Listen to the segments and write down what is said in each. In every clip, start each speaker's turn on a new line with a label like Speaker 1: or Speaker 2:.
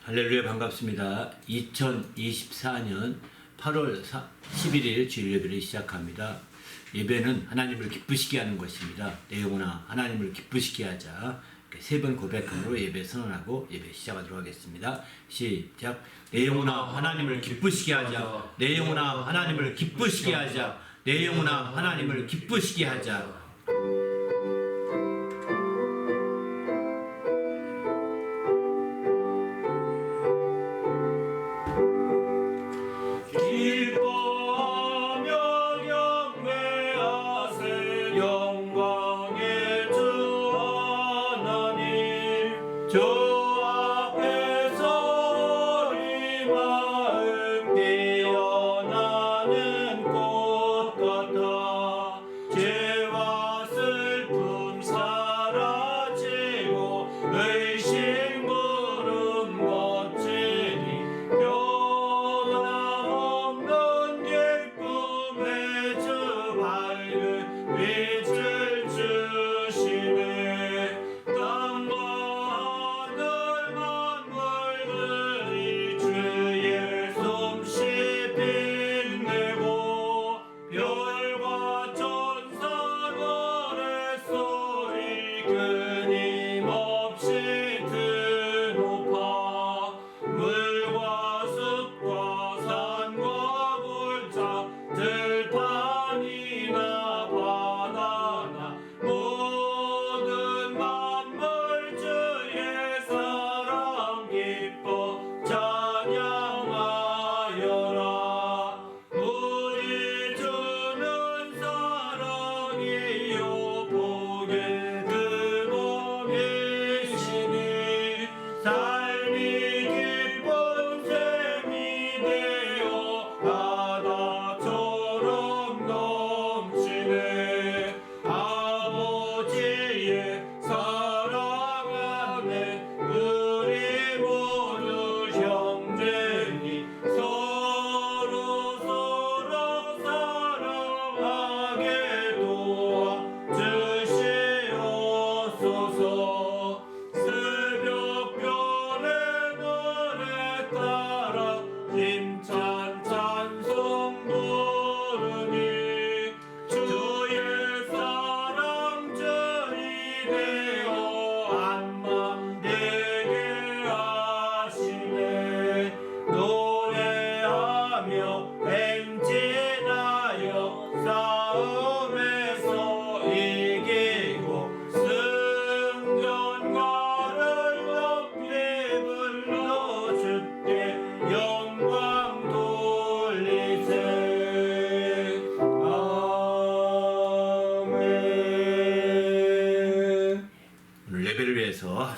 Speaker 1: 할렐루야, 반갑습니다. 2024년 8월 11일 주일 예배를 시작합니다. 예배는 하나님을 기쁘시게 하는 것입니다. 내 영혼아 하나님을 기쁘시게 하자. 세 번 고백함으로 예배 선언하고 예배 시작하도록 하겠습니다. 시작. 내 영혼아 하나님을 기쁘시게 하자. 내 영혼아 하나님을 기쁘시게 하자. 내 영혼아 하나님을 기쁘시게 하자.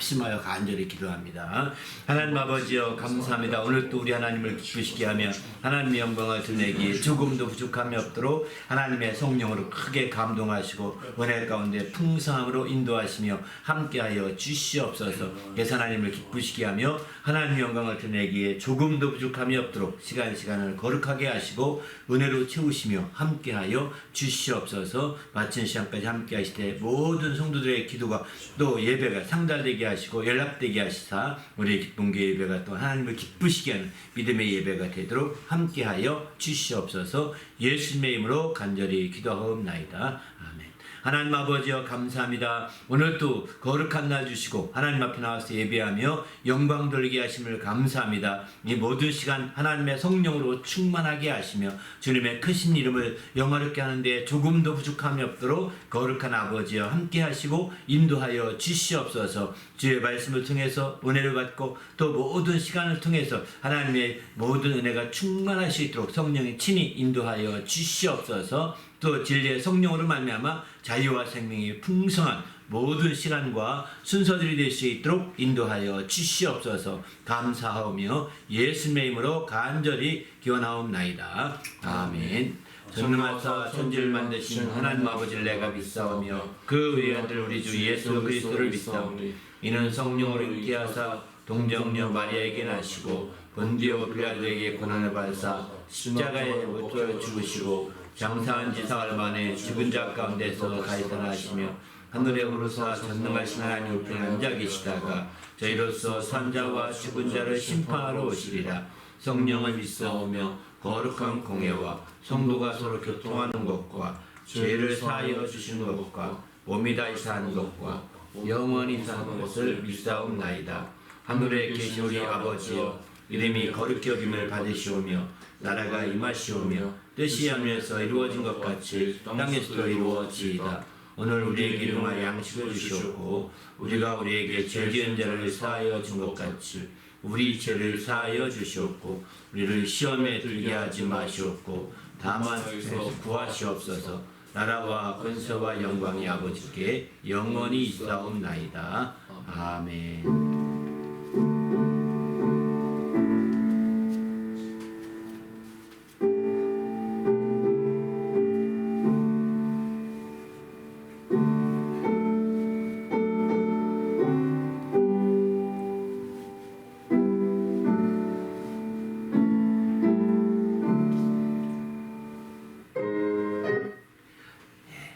Speaker 1: 합심하여 간절히 기도합니다. 하나님 아버지여 감사합니다. 오늘 또 우리 하나님을 기쁘시게 하며 하나님의 영광을 드러내기에 조금도 부족함이 없도록 하나님의 성령으로 크게 감동하시고 은혜 가운데 풍성함으로 인도하시며 함께하여 주시옵소서. 예수 하나님을 기쁘시게 하며 하나님의 영광을 드러내기에 조금도 부족함이 없도록 시간을 거룩하게 하시고 은혜로 채우시며 함께하여 주시옵소서. 마친 시간까지 함께하시되 모든 성도들의 기도가 또 예배가 상달되게 하시고 연락되게 하시사 우리의 기쁨교회 예배가 또 하나님을 기쁘시게 하는 믿음의 예배가 되도록 함께하여 주시옵소서. 예수님의 이름으로 간절히 기도하옵나이다. 아멘. 하나님 아버지여 감사합니다. 오늘도 거룩한 날 주시고 하나님 앞에 나와서 예배하며 영광 돌리게 하심을 감사합니다. 이 모든 시간 하나님의 성령으로 충만하게 하시며 주님의 크신 이름을 영화롭게 하는데 조금도 부족함이 없도록 거룩한 아버지여 함께 하시고 인도하여 주시옵소서. 주의 말씀을 통해서 은혜를 받고 또 모든 시간을 통해서 하나님의 모든 은혜가 충만할 수 있도록 성령이 친히 인도하여 주시옵소서. 또 진리의 성령으로 말미암아 자유와 생명이 풍성한 모든 시간과 순서들이 될 수 있도록 인도하여 주시옵소서. 감사하오며 예수님의 이름으로 간절히 기원하옵나이다. 아멘. 전능하사 천지를 만드신 하나님 아버지를 내가 믿사오며 그 외아들 우리 주 예수 그리스도를 믿사오니 이는 성령으로 인기하사 동정녀 마리아에게 나시고 본디오 빌라도에게 고난을 받으사 십자가에 못 박혀 죽으시고 장사한 지 사흘 만에 죽은 자 가운데서 가이사하시며 하늘에 오르사 전능하신 하나님 우편에 앉아 계시다가 저희로서 산자와 죽은 자를 심판하러 오시리라. 성령을 믿사오며 거룩한 공예와 성도가 서로 교통하는 것과 죄를 사하여 주시는 것과 몸이 다시 사는 것과 영원히 사는 것을 믿사옵나이다. 하늘에 계신 우리 아버지여, 이름이 거룩히 여김을 받으시오며 나라가 임하시오며 뜻이 하늘에서 이루어진 것 같이 땅에서도 이루어지이다. 오늘 우리에게 일용할 양식을 주시옵고 우리가 우리에게 죄 지은 자를 사하여 준 것 같이 우리 죄를 사하여 주시옵고 우리를 시험에 들게 하지 마시옵고 다만 죄에서 구하시옵소서. 나라와 권세와 영광이 아버지께 영원히 있사옵나이다. 아멘.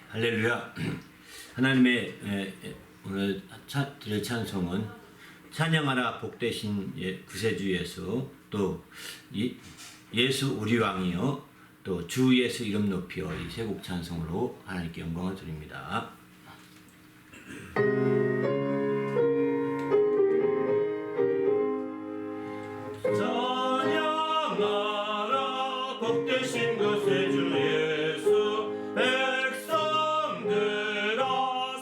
Speaker 1: 할렐루야. 하나님의 오늘 드릴 찬송은 찬양하라 복되신 구세주 예수, 또 예수 우리 왕이여, 또 주 예수 이름 높이여, 이 세 곡 찬송으로 하나님께 영광을 드립니다. 찬양하라 복되신 구세주 예수, 백성들아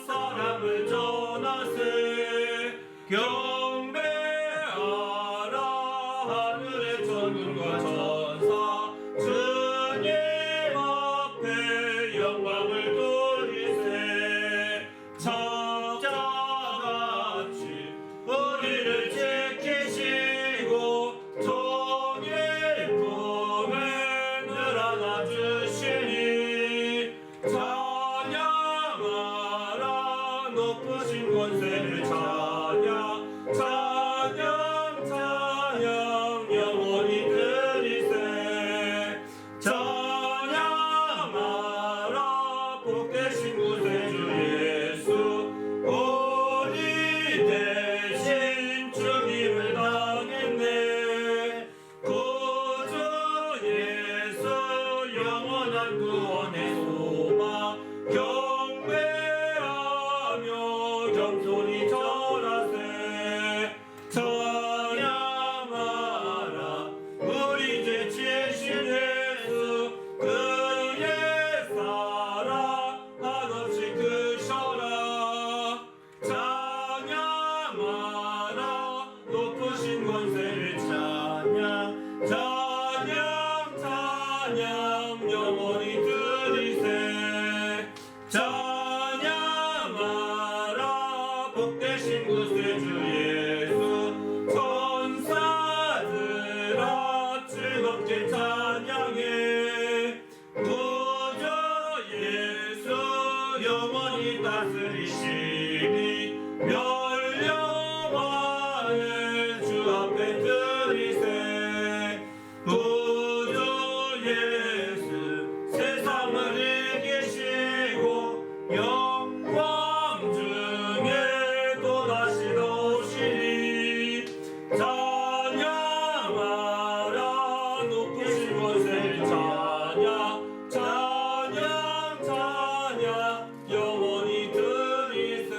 Speaker 1: 사랑을 전하세. 경배하라 하늘의 천군과 천사, 주님 앞에 영광을 돌리세. 창자같이 우리를 지키시고 종일 품에 늘 안아주시니 찬양하라 높으신 권세를 찬양 찬양 찬양 영원히 드리세. 찬양하라 복되신 구세주 예수, 우리 대신 죽임을 당했네. 구주 예수 영원한 구원의 소망, 경배하며 겸손히 절하세. 찬양하라 우리 죄 지으신 예수, 그의 사랑 한없이 크셔라. 찬양하라 높으신 권세를 찬양 찬양 찬양 영원히 드리세. 찬양하라 복되신 구세주 예수, 천사들아 즐겁게 찬양해. 구주 예수 영원히 다스리시니 멸령왕을 주 앞에 드리세. 구주 예수 세상을 이기시고 영광 중에 또다시 오시니 찬양하라 높으신 권세를 찬양 찬양 찬양 영원히 드리세.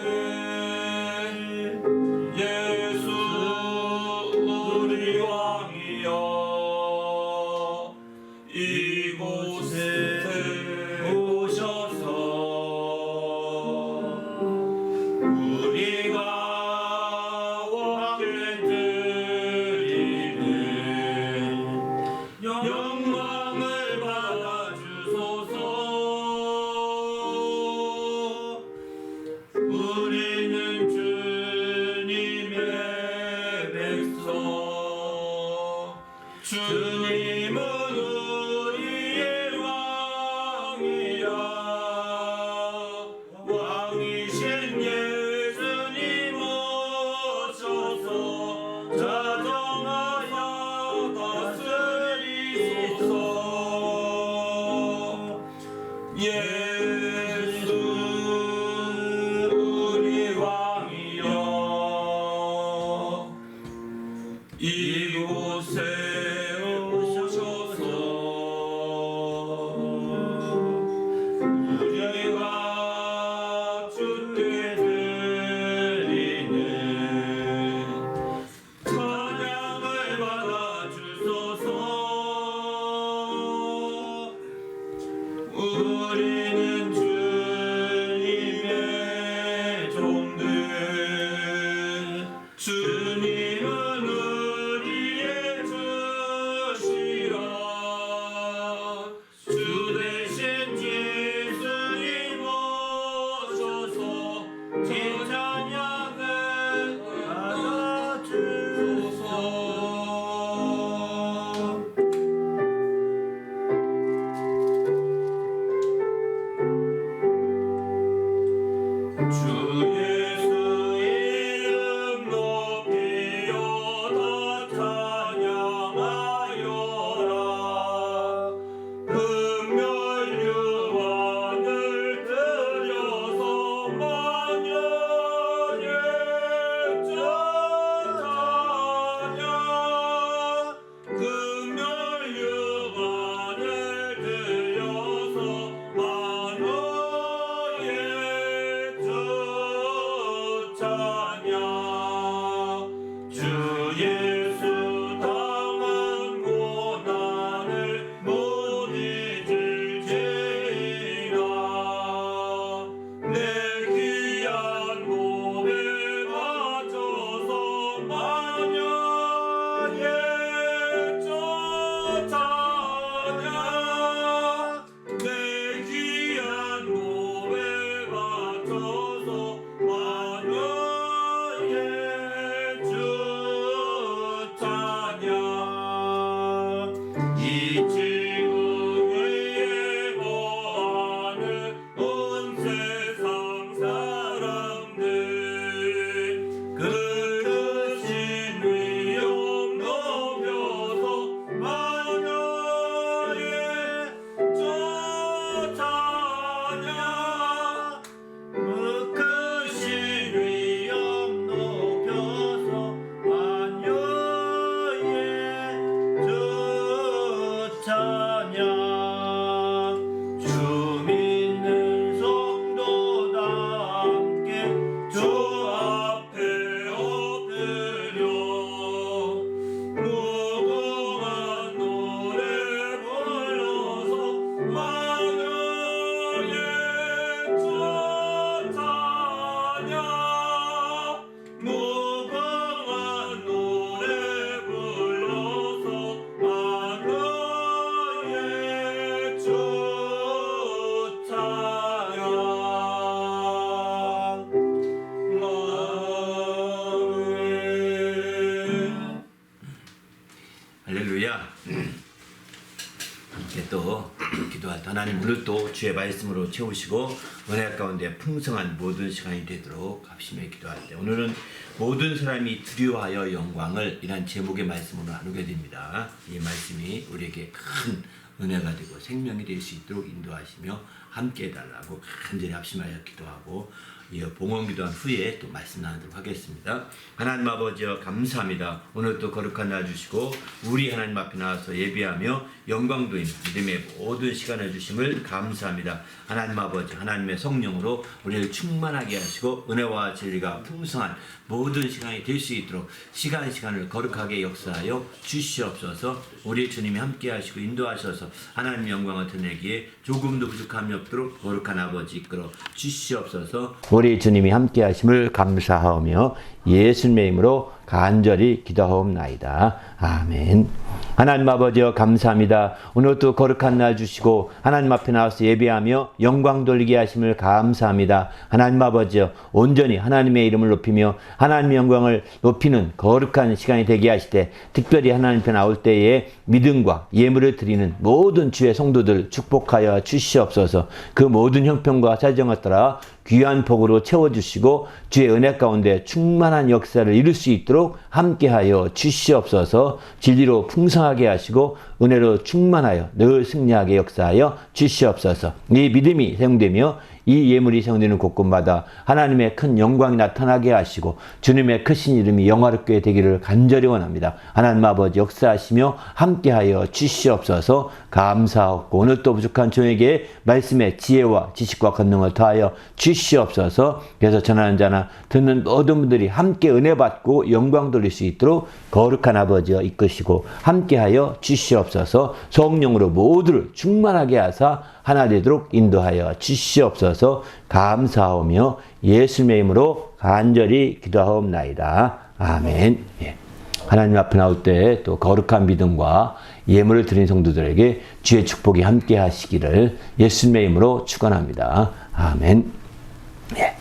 Speaker 1: 하나님 오늘 또 주의 말씀으로 채우시고 은혜 가운데 풍성한 모든 시간이 되도록 합심해 기도할 때 오늘은 모든 사람이 두려워하여 영광을 이란 제목의 말씀으로 나누게 됩니다. 이 말씀이 우리에게 큰 은혜가 되고 생명이 될 수 있도록 인도하시며 함께 해달라고 간절히 합심하여 기도하고 이어 봉헌 기도한 후에 또 말씀 나누도록 하겠습니다. 하나님 아버지여 감사합니다. 오늘 또 거룩한 날 주시고 우리 하나님 앞에 나와서 예배하며 영광도인 믿음의 모든 시간을 주심을 감사합니다. 하나님 아버지 하나님의 성령으로 우리를 충만하게 하시고 은혜와 진리가 풍성한 모든 시간이 될 수 있도록 시간을 거룩하게 역사하여 주시옵소서. 우리 주님이 함께 하시고 인도하셔서 하나님 영광을 드러내기에 조금도 부족함이 없도록 거룩한 아버지 이끌어 주시옵소서. 우리 주님이 함께 하심을 감사하며 예수님의 이름으로 간절히 기도하옵나이다. 아멘. 하나님 아버지여 감사합니다. 오늘도 거룩한 날 주시고 하나님 앞에 나와서 예배하며 영광 돌리게 하심을 감사합니다. 하나님 아버지여 온전히 하나님의 이름을 높이며 하나님의 영광을 높이는 거룩한 시간이 되게 하시되 특별히 하나님 앞에 나올 때에 믿음과 예물을 드리는 모든 주의 성도들 축복하여 주시옵소서. 그 모든 형편과 사정을 따라 귀한 복으로 채워주시고 주의 은혜 가운데 충만한 역사를 이룰 수 있도록 함께하여 주시옵소서. 진리로 풍성하게 하시고 은혜로 충만하여 늘 승리하게 역사하여 주시옵소서. 이 믿음이 사용되며 이 예물이 사용되는 곳곳마다 하나님의 큰 영광이 나타나게 하시고 주님의 크신 이름이 영화롭게 되기를 간절히 원합니다. 하나님 아버지 역사하시며 함께하여 주시옵소서. 감사하고 오늘 또 부족한 종에게 말씀의 지혜와 지식과 권능을 더하여 주시옵소서. 그래서 전하는 자나 듣는 모든 분들이 함께 은혜 받고 영광 돌릴 수 있도록 거룩한 아버지여 이끄시고 함께하여 주시옵소서. 성령으로 모두를 충만하게 하사 하나 되도록 인도하여 주시옵소서. 감사하오며 예수님의 이름으로 간절히 기도하옵나이다. 아멘. 예. 하나님 앞에 나올 때 또 거룩한 믿음과 예물을 드린 성도들에게 주의 축복이 함께 하시기를 예수님의 이름으로 축원합니다. 아멘. 예.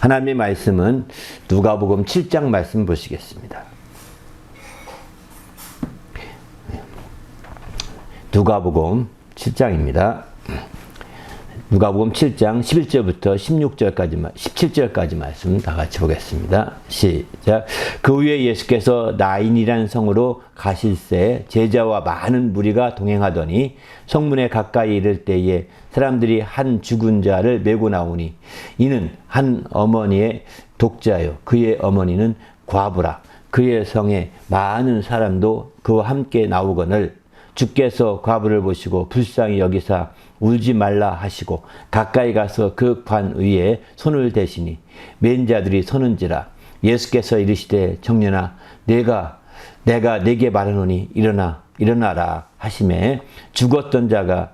Speaker 1: 하나님의 말씀은 누가복음 7장 말씀 보시겠습니다. 누가복음 7장입니다. 누가복음 7장 11절부터 17절까지 말씀 다 같이 보겠습니다. 시작. 그 후에 예수께서 나인이라는 성으로 가실새 제자와 많은 무리가 동행하더니 성문에 가까이 이를 때에 사람들이 한 죽은 자를 메고 나오니 이는 한 어머니의 독자요 그의 어머니는 과부라. 그의 성에 많은 사람도 그와 함께 나오거늘 주께서 과부를 보시고 불쌍히 여기사 울지 말라 하시고 가까이 가서 그 관 위에 손을 대시니 맨 자들이 서는지라. 예수께서 이르시되 청년아 내가 네게 말하노니 일어나라 하시매 죽었던 자가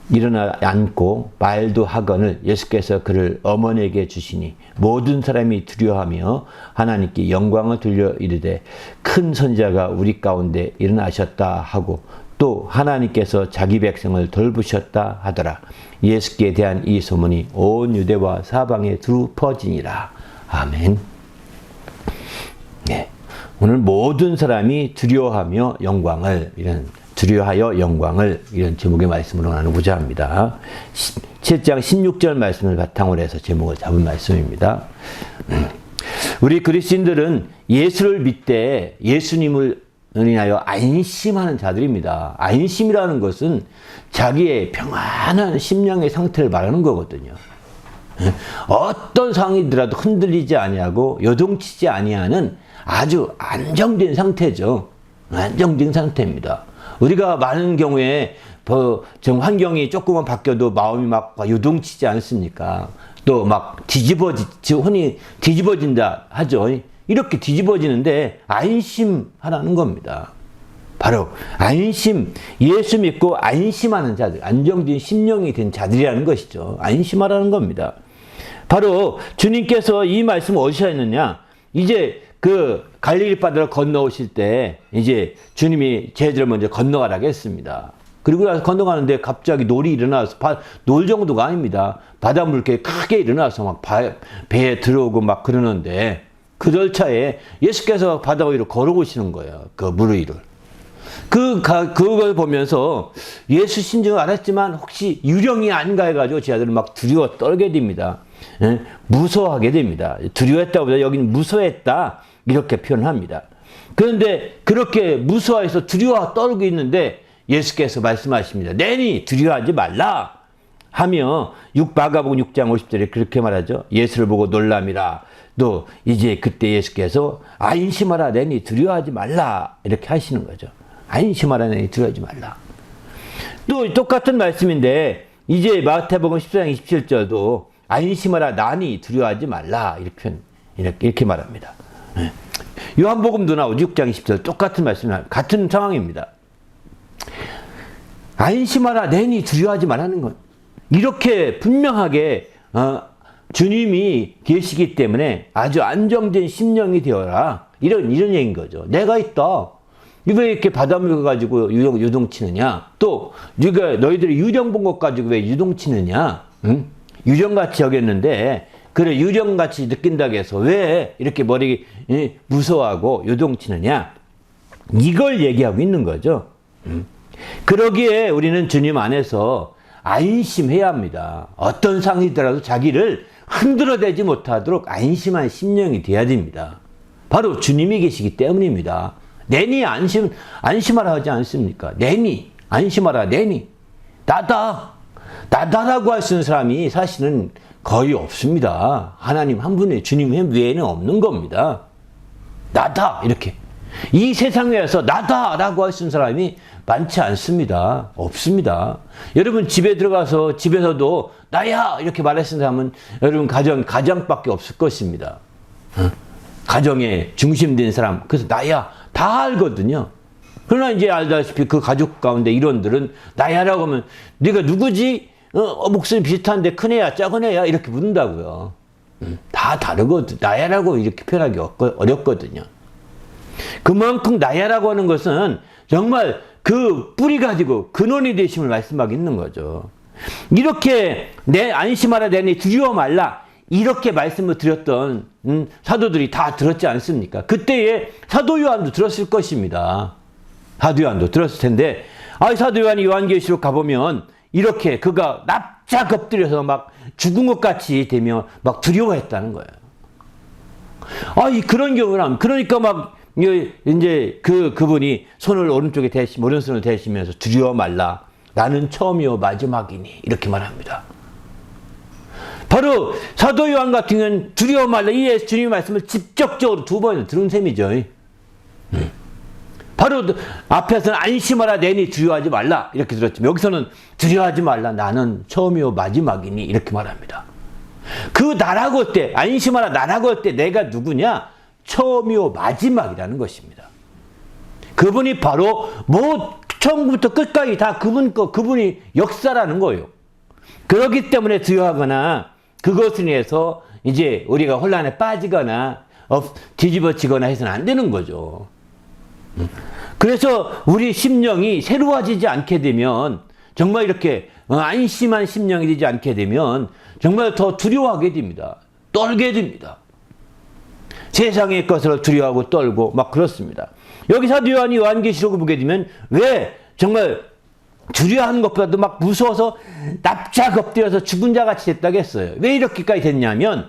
Speaker 1: 일어나 앉고 말도 하거늘 예수께서 그를 어머니에게 주시니 모든 사람이 두려워하며 하나님께 영광을 돌려 이르되 큰 선지자가 우리 가운데 일어나셨다 하고 또 하나님께서 자기 백성을 돌보셨다 하더라. 예수께 대한 이 소문이 온 유대와 사방에 두루 퍼지니라. 아멘. 네. 오늘 모든 사람이 두려워하여 영광을 이런 제목의 말씀으로 나누고자 합니다. 7장 16절 말씀을 바탕으로 해서 제목을 잡은 말씀입니다. 우리 그리스도인들은 예수를 믿되 예수님을 인하여 안심하는 자들입니다. 안심이라는 것은 자기의 평안한 심령의 상태를 말하는 거거든요. 어떤 상황이더라도 흔들리지 아니하고 요동치지 아니하는 아주 안정된 상태죠. 안정된 상태입니다. 우리가 많은 경우에 좀 환경이 조금만 바뀌어도 마음이 막 요동치지 않습니까? 또 막 흔히 뒤집어진다 하죠. 이렇게 뒤집어지는데 안심하라는 겁니다. 바로 안심, 예수 믿고 안심하는 자들, 안정된 심령이 된 자들이라는 것이죠. 안심하라는 겁니다. 바로 주님께서 이 말씀을 어디서 했느냐? 이제 그 갈릴리 바다를 건너오실 때 이제 주님이 제자들을 먼저 건너가라고 했습니다. 그리고 나서 건너가는데 갑자기 놀이 일어나서 놀 정도가 아닙니다. 바닷물 이렇게 크게 일어나서 막 배에 들어오고 막 그러는데 그 절차에 예수께서 바다 위로 걸어오시는 거예요. 그 물 위를. 그걸 보면서 예수 신증을 알았지만 혹시 유령이 아닌가 해가지고 제자들은 막 두려워 떨게 됩니다. 예? 무서워하게 됩니다. 두려워했다보다 여기는 무서워했다. 이렇게 표현합니다. 그런데 그렇게 무서워해서 두려워 떨고 있는데 예수께서 말씀하십니다. 내니 두려워하지 말라 하며 마가복음 6장 50절에 그렇게 말하죠. 예수를 보고 놀람이라. 또 이제 그때 예수께서 안심하라 내니 두려워하지 말라 이렇게 하시는 거죠. 안심하라 내니 두려워하지 말라. 또 똑같은 말씀인데 이제 마태복음 14장 27절도 안심하라 나니 두려워하지 말라 이렇게 말합니다. 요한복음도 나오죠. 6장 20절 똑같은 말씀, 같은 상황입니다. 안심하라 내니 두려워하지 말라는 것. 이렇게 분명하게 주님이 계시기 때문에 아주 안정된 심령이 되어라. 이런 얘기인 거죠. 내가 있다. 왜 이렇게 바닷물 가지고 유동치느냐? 또 너희들이 유령 본 것 가지고 왜 유동치느냐? 응? 유령같이 여겼는데 그래 유령같이 느낀다고 해서 왜 이렇게 머리 무서워하고 요동치느냐? 이걸 얘기하고 있는 거죠. 그러기에 우리는 주님 안에서 안심해야 합니다. 어떤 상황이더라도 자기를 흔들어대지 못하도록 안심한 심령이 돼야 됩니다. 바로 주님이 계시기 때문입니다. 내니 안심하라 하지 않습니까? 내니 안심하라 내니 나다라고 할 수 있는 사람이 사실은 거의 없습니다. 하나님 한 분의 주님 외에는 없는 겁니다. 나다 이렇게 이 세상에서 나다라고 할 수 있는 사람이 많지 않습니다. 없습니다. 여러분 집에 들어가서 집에서도 나야 이렇게 말하시는 사람은 여러분 가정밖에 없을 것입니다. 가정에 중심된 사람 그래서 나야 다 알거든요. 그러나 이제 알다시피 그 가족 가운데 이론들은 나야라고 하면 네가 누구지? 목소리 비슷한데 큰애야 작은애야 이렇게 묻는다고요. 다 다르거든. 나야라고 이렇게 표현하기 어렵거든요. 그만큼 나야라고 하는 것은 정말 그 뿌리 가지고 근원이 되심을 말씀하고 있는 거죠. 이렇게 내 안심하라 내니 두려워 말라 이렇게 말씀을 드렸던 사도들이 다 들었지 않습니까? 그때에 사도 요한도 들었을 것입니다. 사도 요한도 들었을 텐데 사도 요한이 요한계시록 가보면 이렇게 그가
Speaker 2: 납작 엎드려서 막 죽은 것 같이 되며 막 두려워했다는 거예요. 그런 경우라면, 그러니까 막, 이제 그분이 손을 오른손을 대시면서 두려워 말라. 나는 처음이요 마지막이니. 이렇게 말합니다. 바로 사도 요한 같은 경우는 두려워 말라. 이 주님의 말씀을 직접적으로 두 번 들은 셈이죠. 바로 앞에서는 안심하라 내니 두려워하지 말라 이렇게 들었지만 여기서는 두려워하지 말라 나는 처음이요 마지막이니 이렇게 말합니다. 그 나라고 할 때 안심하라 나라고 할 때 내가 누구냐? 처음이요 마지막이라는 것입니다. 그분이 바로 처음부터 끝까지 다 그분이 역사라는 거예요. 그렇기 때문에 두려워하거나 그것을 위해서 이제 우리가 혼란에 빠지거나 뒤집어지거나 해서는 안 되는 거죠. 그래서 우리 심령이 새로워지지 않게 되면 정말 이렇게 안심한 심령이 되지 않게 되면 정말 더 두려워하게 됩니다. 떨게 됩니다. 세상의 것을 두려워하고 떨고 막 그렇습니다. 여기 사도 요한이 요한계시록을 보게 되면 왜 정말 두려워하는 것보다도 막 무서워서 납작 엎드려서 죽은 자같이 됐다고 했어요. 왜 이렇게까지 됐냐면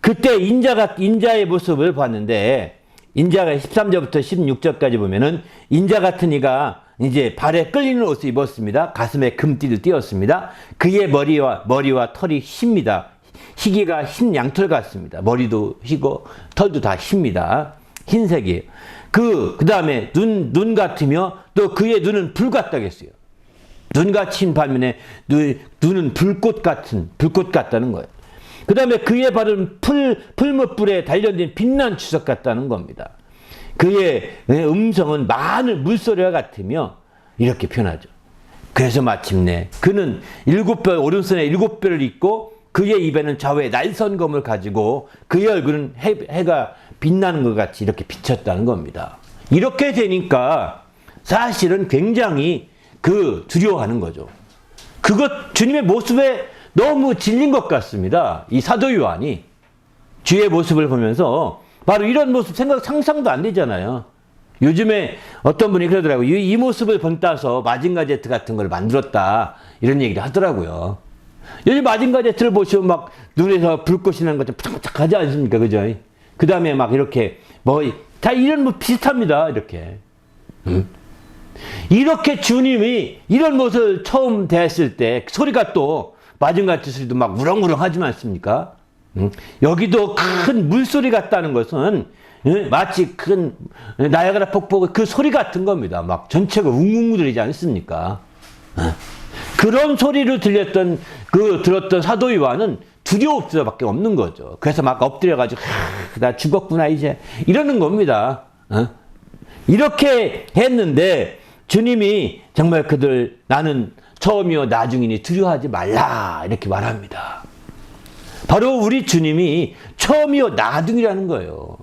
Speaker 2: 그때 인자의 모습을 봤는데 인자가 13절부터 16절까지 보면은 인자 같은 이가 이제 발에 끌리는 옷을 입었습니다. 가슴에 금띠를 띄었습니다. 그의 머리와 털이 힙니다. 희기가 흰 양털 같습니다. 머리도 희고 털도 다 힙니다. 흰색이에요. 그 다음에 눈 같으며 또 그의 눈은 불 같다고 했어요. 눈같이 흰 반면에 눈은 불꽃 같다는 거예요. 그 다음에 그의 발은 풀무불에 단련된 빛난 주석 같다는 겁니다. 그의 음성은 많은 물소리와 같으며 이렇게 표현하죠. 그래서 마침내 그는 오른손에 7뼈를 입고 그의 입에는 좌우에 날선검을 가지고 그의 얼굴은 해가 빛나는 것 같이 이렇게 비쳤다는 겁니다. 이렇게 되니까 사실은 굉장히 두려워하는 거죠. 주님의 모습에 너무 질린 것 같습니다. 이 사도 요한이 주의 모습을 보면서 바로 이런 모습 상상도 안 되잖아요. 요즘에 어떤 분이 그러더라고요. 이 모습을 본따서 마징가 제트 같은 걸 만들었다 이런 얘기를 하더라고요. 요즘 마징가 제트를 보시면 막 눈에서 불꽃이 나는 것좀 푸짝푸짝하지 않습니까? 그죠? 그 다음에 막 이렇게 다 이런 비슷합니다. 이렇게 주님이 이런 모습을 처음 대했을 때 소리가 또 마징가 소리도 막 우렁우렁 하지 않습니까? 여기도 큰 물소리 같다는 것은 마치 큰 나야가라 폭포의 그 소리 같은 겁니다. 막 전체가 웅웅 들리지 않습니까? 그런 소리를 들었던 사도 요한은 두려울 수밖에 없는 거죠. 그래서 막 엎드려가지고 나 죽었구나 이제 이러는 겁니다. 이렇게 했는데 주님이 정말 나는 처음이요 나중이니 두려워하지 말라 이렇게 말합니다. 바로 우리 주님이 처음이요 나중이라는 거예요.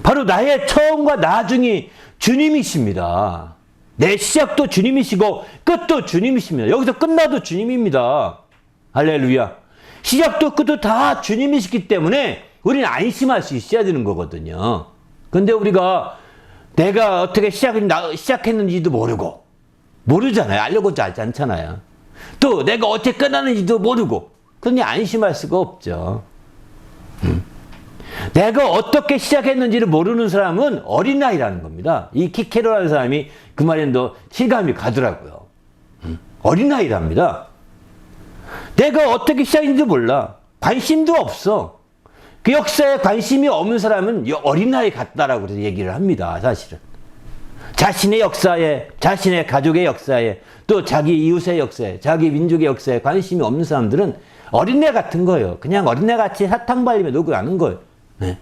Speaker 2: 바로 나의 처음과 나중이 주님이십니다. 내 시작도 주님이시고 끝도 주님이십니다. 여기서 끝나도 주님입니다. 할렐루야. 시작도 끝도 다 주님이시기 때문에 우리는 안심할 수 있어야 되는 거거든요. 근데 우리가 내가 어떻게 시작했는지도 모르잖아요. 알려고 하지 않잖아요. 또 내가 어떻게 끝나는지도 모르고 그러니 안심할 수가 없죠. 내가 어떻게 시작했는지를 모르는 사람은 어린아이라는 겁니다. 이 키케로라는 사람이 그 말에도 실감이 가더라고요. 어린아이랍니다. 내가 어떻게 시작했는지도 몰라. 관심도 없어. 그 역사에 관심이 없는 사람은 어린아이 같다라고 얘기를 합니다. 사실은. 자신의 역사에, 자신의 가족의 역사에, 또 자기 이웃의 역사에, 자기 민족의 역사에 관심이 없는 사람들은 어린애 같은 거예요. 그냥 어린애같이 사탕 발리며 놀고 가는 거예요. 네.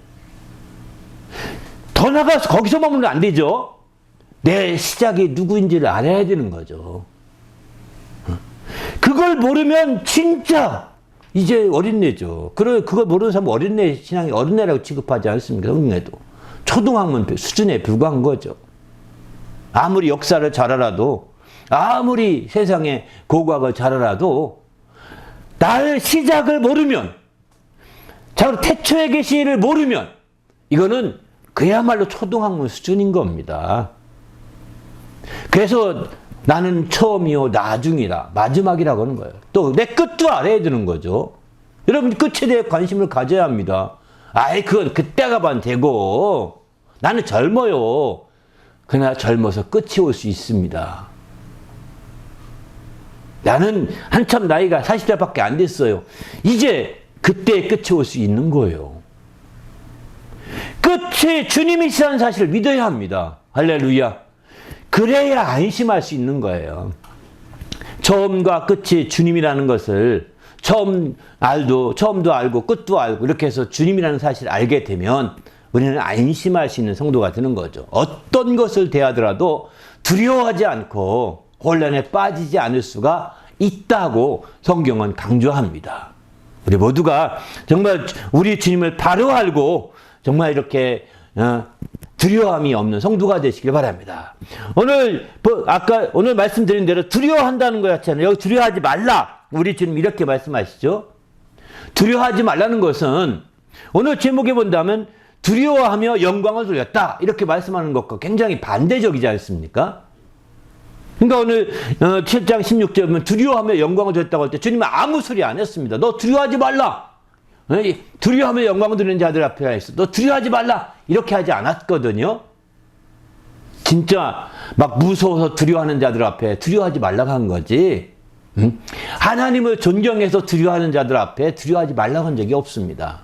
Speaker 2: 더 나가서 거기서 머물면 안 되죠. 내 시작이 누구인지를 알아야 되는 거죠. 그걸 모르면 진짜 이제 어린애죠. 그걸 모르는 사람은 어린애 신앙이 어린애라고 취급하지 않습니까? 성경에도. 초등학문 수준에 불과한 거죠. 아무리 역사를 잘 알아도 아무리 세상의 고고학을 잘 알아도 나의 시작을 모르면 태초의 계시를 모르면 이거는 그야말로 초등학문 수준인 겁니다. 그래서 나는 처음이요 나중이라 마지막이라고 하는 거예요. 또 내 끝도 알아야 되는 거죠. 여러분 끝에 대해 관심을 가져야 합니다. 아이 그건 그때가 반 되고 나는 젊어요. 그러나 젊어서 끝이 올 수 있습니다. 나는 한참 나이가 40대밖에 안 됐어요. 이제 그때의 끝이 올 수 있는 거예요. 끝에 주님이시라는 사실을 믿어야 합니다. 할렐루야. 그래야 안심할 수 있는 거예요. 처음과 끝이 주님이라는 것을 처음도 알고 끝도 알고 이렇게 해서 주님이라는 사실을 알게 되면 우리는 안심할 수 있는 성도가 되는 거죠. 어떤 것을 대하더라도 두려워하지 않고 혼란에 빠지지 않을 수가 있다고 성경은 강조합니다. 우리 모두가 정말 우리 주님을 바로 알고 정말 이렇게 두려움이 없는 성도가 되시길 바랍니다. 오늘 말씀드린 대로 두려워한다는 것 자체는 여기 두려워하지 말라. 우리 주님 이렇게 말씀하시죠. 두려워하지 말라는 것은 오늘 제목에 본다면 두려워하며 영광을 돌렸다. 이렇게 말씀하는 것과 굉장히 반대적이지 않습니까? 그러니까 오늘 7장 16절에 보면 두려워하며 영광을 돌렸다고 할 때 주님은 아무 소리 안 했습니다. 너 두려워하지 말라. 두려워하며 영광을 돌리는 자들 앞에 있어. 너 두려워하지 말라. 이렇게 하지 않았거든요. 진짜 막 무서워서 두려워하는 자들 앞에 두려워하지 말라고 한 거지. 하나님을 존경해서 두려워하는 자들 앞에 두려워하지 말라고 한 적이 없습니다.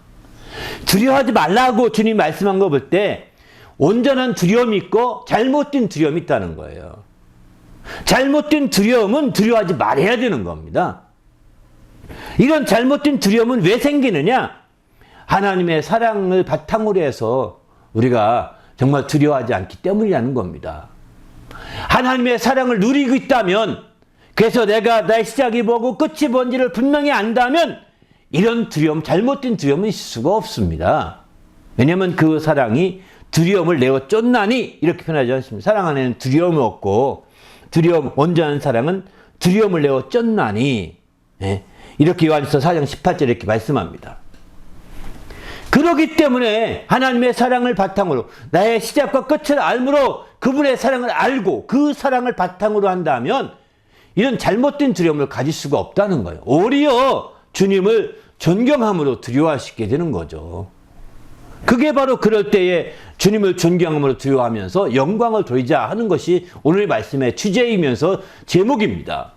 Speaker 2: 두려워하지 말라고 주님 말씀한 거 볼 때 온전한 두려움이 있고 잘못된 두려움이 있다는 거예요. 잘못된 두려움은 두려워하지 말아야 되는 겁니다. 이런 잘못된 두려움은 왜 생기느냐? 하나님의 사랑을 바탕으로 해서 우리가 정말 두려워하지 않기 때문이라는 겁니다. 하나님의 사랑을 누리고 있다면, 그래서 내가 나의 시작이 뭐고 끝이 뭔지를 분명히 안다면 이런 두려움, 잘못된 두려움은 있을 수가 없습니다. 왜냐하면 그 사랑이 두려움을 내어 쫓나니 이렇게 표현하지 않습니다. 사랑 안에는 두려움이 없고 온전한 사랑은 두려움을 내어 쫓나니 이렇게 요한일서 4장 18절에 이렇게 말씀합니다. 그렇기 때문에 하나님의 사랑을 바탕으로 나의 시작과 끝을 알므로 그분의 사랑을 알고 그 사랑을 바탕으로 한다면 이런 잘못된 두려움을 가질 수가 없다는 거예요. 오히려 주님을 존경함으로 두려워하시게 되는 거죠. 그게 바로 그럴 때에 주님을 존경함으로 두려워하면서 영광을 돌리자 하는 것이 오늘 말씀의 주제이면서 제목입니다.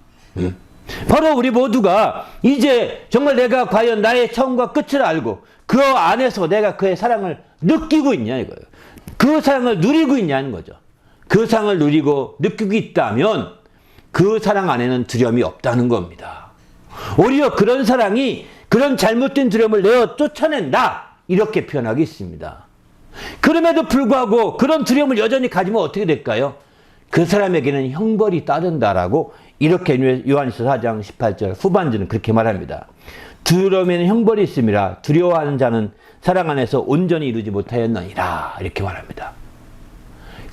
Speaker 2: 바로 우리 모두가 이제 정말 내가 과연 나의 처음과 끝을 알고 그 안에서 내가 그의 사랑을 느끼고 있냐 이거예요. 그 사랑을 누리고 있냐는 거죠. 그 사랑을 누리고 느끼고 있다면 그 사랑 안에는 두려움이 없다는 겁니다. 오히려 그런 사랑이 그런 잘못된 두려움을 내어 쫓아낸다. 이렇게 표현하겠습니다. 그럼에도 불구하고 그런 두려움을 여전히 가지면 어떻게 될까요? 그 사람에게는 형벌이 따른다라고 이렇게 요한일서 4장 18절 후반절은 그렇게 말합니다. 두려움에는 형벌이 있음이라 두려워하는 자는 사랑 안에서 온전히 이루지 못하였느니라 이렇게 말합니다.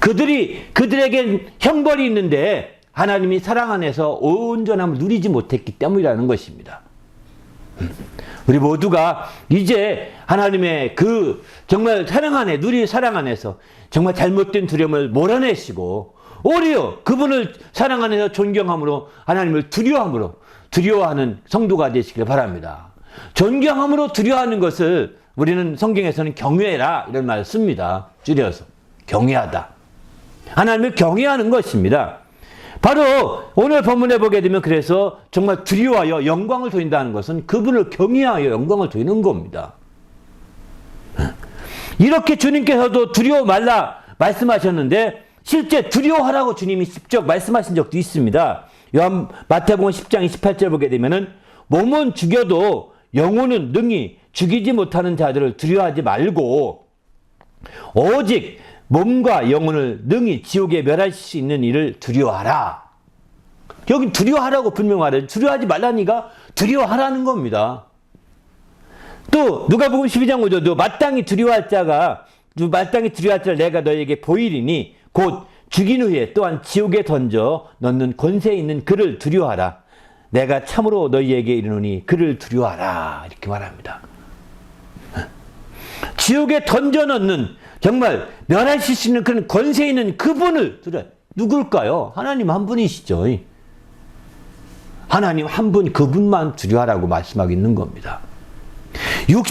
Speaker 2: 그들에겐 형벌이 있는데 하나님이 사랑 안에서 온전함을 누리지 못했기 때문이라는 것입니다. 우리 모두가 이제 하나님의 그 정말 사랑 안에 누릴 사랑 안에서 정말 잘못된 두려움을 몰아내시고 오히려 그분을 사랑 안에서 존경함으로 하나님을 두려워하는 성도가 되시길 바랍니다. 존경함으로 두려워하는 것을 우리는 성경에서는 경외라 이런 말을 씁니다. 줄여서 경외하다. 하나님을 경외하는 것입니다. 바로 오늘 본문에 보게 되면 그래서 정말 두려워하여 영광을 돌린다는 것은 그분을 경외하여 영광을 돌리는 겁니다. 이렇게 주님께서도 두려워 말라 말씀하셨는데 실제 두려워하라고 주님이 직접 말씀하신 적도 있습니다. 마태복음 10장 28절 보게 되면은 몸은 죽여도 영혼은 능히 죽이지 못하는 자들을 두려워하지 말고 오직 몸과 영혼을 능히 지옥에 멸하실 수 있는 일을 두려워하라. 여기 두려워하라고 분명 말해요. 두려워하지 말라니까 두려워하라는 겁니다. 또 누가복음 12장 5절도 마땅히 두려워할 자를 내가 너에게 보이리니 곧 죽인 후에 또한 지옥에 던져 넣는 권세 있는 그를 두려워하라. 내가 참으로 너희에게 이르노니 그를 두려워하라. 이렇게 말합니다. 지옥에 던져 넣는 정말 멸하실 수 있는 그런 권세 있는 그분을 두려워. 누굴까요? 하나님 한 분이시죠. 하나님 한 분, 그분만 두려워하라고 말씀하고 있는 겁니다.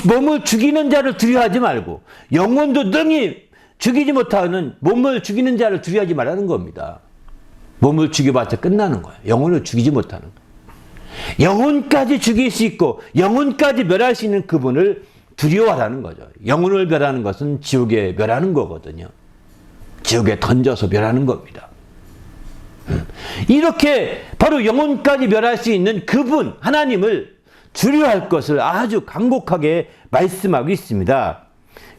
Speaker 2: 몸을 죽이는 자를 두려워하지 말고 영혼도 능히 죽이지 못하는 몸을 죽이는 자를 두려워하지 말라는 겁니다. 몸을 죽여봤자 끝나는 거예요. 영혼을 죽이지 못하는 거예요. 영혼까지 죽일 수 있고 영혼까지 멸할 수 있는 그분을 두려워하라는 거죠. 영혼을 멸하는 것은 지옥에 멸하는 거거든요. 지옥에 던져서 멸하는 겁니다. 이렇게 바로 영혼까지 멸할 수 있는 그분 하나님을 두려워할 것을 아주 간곡하게 말씀하고 있습니다.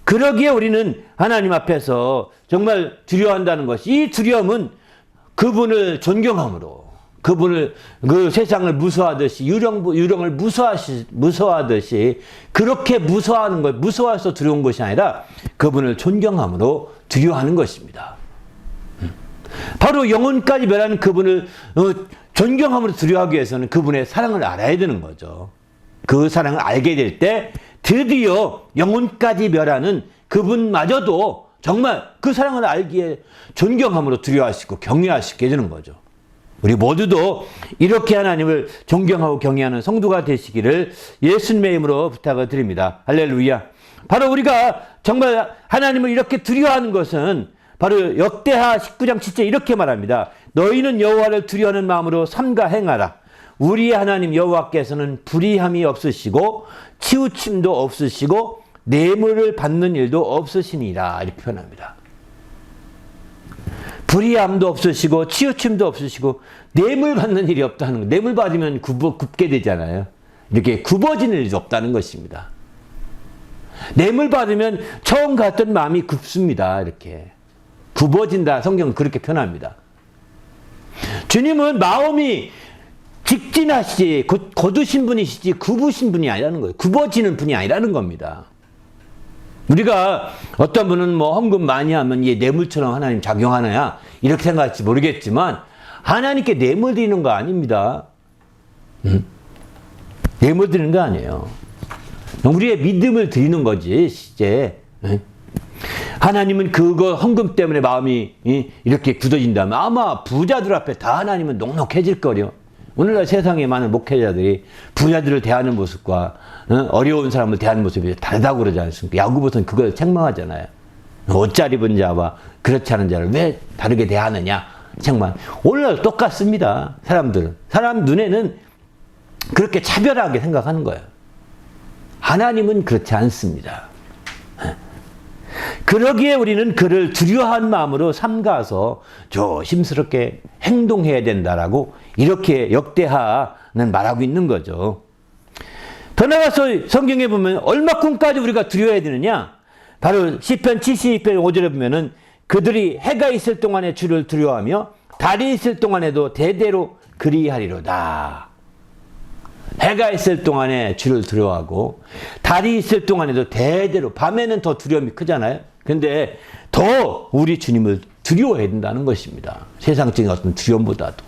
Speaker 2: 그러기에 우리는 하나님 앞에서 정말 두려워한다는 것이, 이 두려움은 그분을 존경함으로, 그분을 그 세상을 무서워하듯이 유령을 무서워하듯이 그렇게 무서워하는 것, 무서워해서 두려운 것이 아니라 그분을 존경함으로 두려워하는 것입니다. 바로 영혼까지 멸하는 그분을 존경함으로 두려워하기 위해서는 그분의 사랑을 알아야 되는 거죠. 그 사랑을 알게 될 때 드디어 영혼까지 멸하는 그분마저도 정말 그 사랑을 알기에 존경함으로 두려워할 수 있고 경외할 수 있게 되는 거죠. 우리 모두도 이렇게 하나님을 존경하고 경외하는 성도가 되시기를 예수님의 이름으로 부탁을 드립니다. 할렐루야. 바로 우리가 정말 하나님을 이렇게 두려워하는 것은 바로 역대하 19장 7절 이렇게 말합니다. 너희는 여호와를 두려워하는 마음으로 삼가 행하라. 우리의 하나님 여호와께서는 불의함이 없으시고 치우침도 없으시고 뇌물을 받는 일도 없으시니라. 이렇게 표현합니다. 불의함도 없으시고 치우침도 없으시고 뇌물 받는 일이 없다는 거. 뇌물 받으면 굽게 되잖아요. 이렇게 굽어지는 일이 없다는 것입니다. 뇌물 받으면 처음 갔던 마음이 굽습니다. 이렇게 굽어진다. 성경은 그렇게 표현합니다. 주님은 마음이 직진하시지 거두신 분이시지 굽으신 분이 아니라는 거예요. 굽어지는 분이 아니라는 겁니다. 우리가 어떤 분은 뭐 헌금 많이 하면 이게 뇌물처럼 하나님 작용하나야 이렇게 생각할지 모르겠지만 하나님께 뇌물 드리는 거 아닙니다. 뇌물 드리는 거 아니에요. 우리의 믿음을 드리는 거지 이제. 하나님은 그거 헌금 때문에 마음이 이렇게 굳어진다면 아마 부자들 앞에 다 하나님은 녹록해질 거려. 오늘날 세상에 많은 목회자들이 부자들을 대하는 모습과 어려운 사람을 대하는 모습이 다르다고 그러지 않습니까? 야고보서는 그걸 책망하잖아요. 옷 잘 입은 자와 그렇지 않은 자를 왜 다르게 대하느냐 책망. 오늘날 똑같습니다. 사람들은. 사람 눈에는 그렇게 차별하게 생각하는 거예요. 하나님은 그렇지 않습니다. 그러기에 우리는 그를 두려워한 마음으로 삼가서 조심스럽게 행동해야 된다라고 이렇게 역대하는 말하고 있는 거죠. 더 나아가서 성경에 보면 얼마큼까지 우리가 두려워해야 되느냐? 바로 시편 72편 5절에 보면은 그들이 해가 있을 동안에 주를 두려워하며 달이 있을 동안에도 대대로 그리하리로다. 해가 있을 동안에 주를 두려워하고 달이 있을 동안에도 대대로 밤에는 더 두려움이 크잖아요. 근데 더 우리 주님을 두려워해야 된다는 것입니다. 세상적인 어떤 두려움보다도.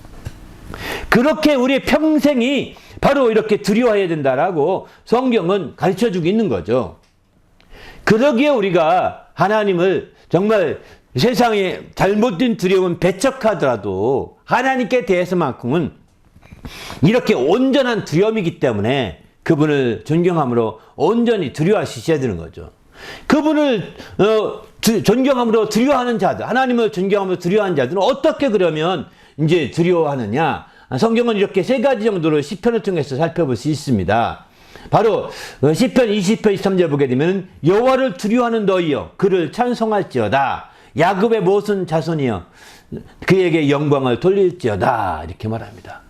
Speaker 2: 그렇게 우리의 평생이 바로 이렇게 두려워해야 된다라고 성경은 가르쳐주고 있는 거죠. 그러기에 우리가 하나님을 정말 세상에 잘못된 두려움은 배척하더라도 하나님께 대해서만큼은 이렇게 온전한 두려움이기 때문에 그분을 존경함으로 온전히 두려워하셔야 되는 거죠. 그분을 존경함으로 두려워하는 자들, 하나님을 존경함으로 두려워하는 자들은 어떻게 그러면 이제 두려워하느냐? 성경은 이렇게 세 가지 정도로 시편을 통해서 살펴볼 수 있습니다. 바로 시편 20편 23절 보게 되면 여호와를 두려워하는 너희여 그를 찬송할지어다. 야곱의 모든 자손이여 그에게 영광을 돌릴지어다. 이렇게 말합니다.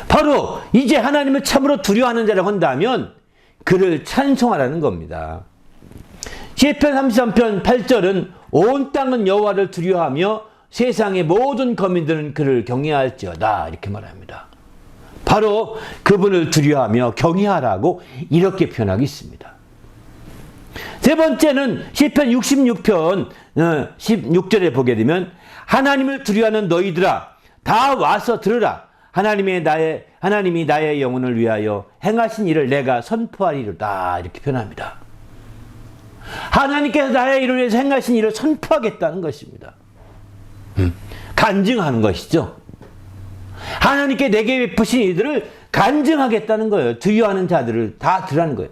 Speaker 2: 바로 이제 하나님을 참으로 두려워하는 자라고 한다면 그를 찬송하라는 겁니다. 시편 33편 8절은 온 땅은 여호와를 두려워하며 세상의 모든 거민들은 그를 경외할지어다. 이렇게 말합니다. 바로 그분을 두려워하며 경외하라고 이렇게 표현하고 있습니다. 세 번째는 시편 66편 16절에 보게 되면 하나님을 두려워하는 너희들아 다 와서 들으라. 하나님이 나의 영혼을 위하여 행하신 일을 내가 선포하리로다. 이렇게 표현합니다. 하나님께서 나의 일을 위해서 행하신 일을 선포하겠다는 것입니다. 간증하는 것이죠. 하나님께 내게 베푸신 이들을 간증하겠다는 거예요. 두려워하는 자들을 다 들으라는 거예요.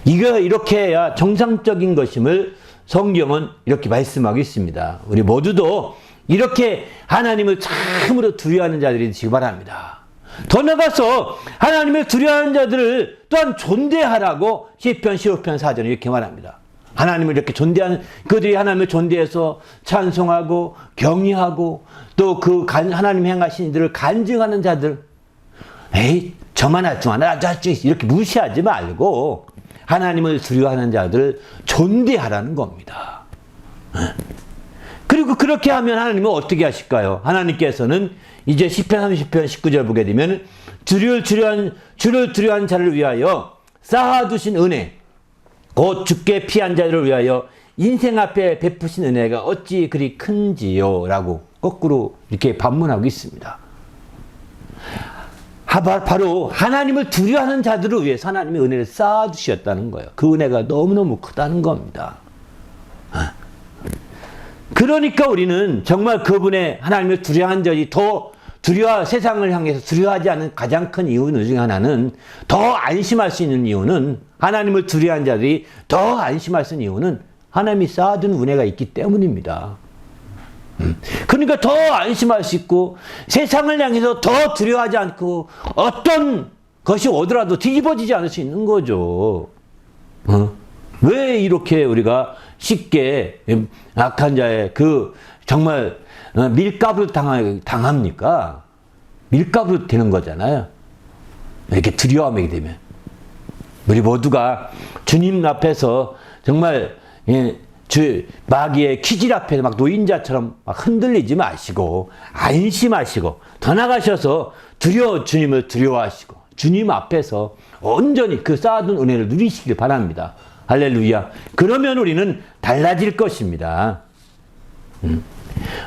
Speaker 2: 이거 이렇게 해야 정상적인 것임을 성경은 이렇게 말씀하고 있습니다. 우리 모두도 이렇게 하나님을 참으로 두려워하는 자들이 되시기 바랍니다. 더 나아가서 하나님을 두려워하는 자들을 또한 존대하라고 시편 15편 4절에 이렇게 말합니다. 하나님을 이렇게 존대하는, 그들이 하나님을 존대해서 찬송하고 경외하고 또 그 하나님 행하신 이들을 간증하는 자들, 에이 저만 할줄 아나 이렇게 무시하지 말고 하나님을 두려워하는 자들을 존대하라는 겁니다. 그리고 그렇게 하면 하나님은 어떻게 하실까요? 하나님께서는 이제 시편 30편 19절 보게 되면 주를 두려워하는 자를 위하여 쌓아두신 은혜, 곧 주께 피한 자들을 위하여 인생 앞에 베푸신 은혜가 어찌 그리 큰지요? 라고 거꾸로 이렇게 반문하고 있습니다. 바로 하나님을 두려워하는 자들을 위해서 하나님의 은혜를 쌓아두셨다는 거예요. 그 은혜가 너무너무 크다는 겁니다. 그러니까 우리는 정말 그분의 하나님을 두려워하는 자들이 더 세상을 향해서 두려워하지 않는 가장 큰 이유 중에 하나는, 더 안심할 수 있는 이유는, 하나님을 두려워하는 자들이 더 안심할 수 있는 이유는 하나님이 쌓아둔 은혜가 있기 때문입니다. 그러니까 더 안심할 수 있고 세상을 향해서 더 두려워하지 않고 어떤 것이 오더라도 뒤집어지지 않을 수 있는 거죠. 왜 이렇게 우리가 쉽게 악한 자의 그 정말 밀가루 당합니까? 밀가루 되는 거잖아요. 이렇게 두려워하게 되면. 우리 모두가 주님 앞에서 정말 마귀의 키질 앞에 막 노인자처럼 막 흔들리지 마시고 안심하시고 더 나가셔서 주님을 두려워하시고 주님 앞에서 온전히 그 쌓아둔 은혜를 누리시길 바랍니다. 할렐루야. 그러면 우리는 달라질 것입니다.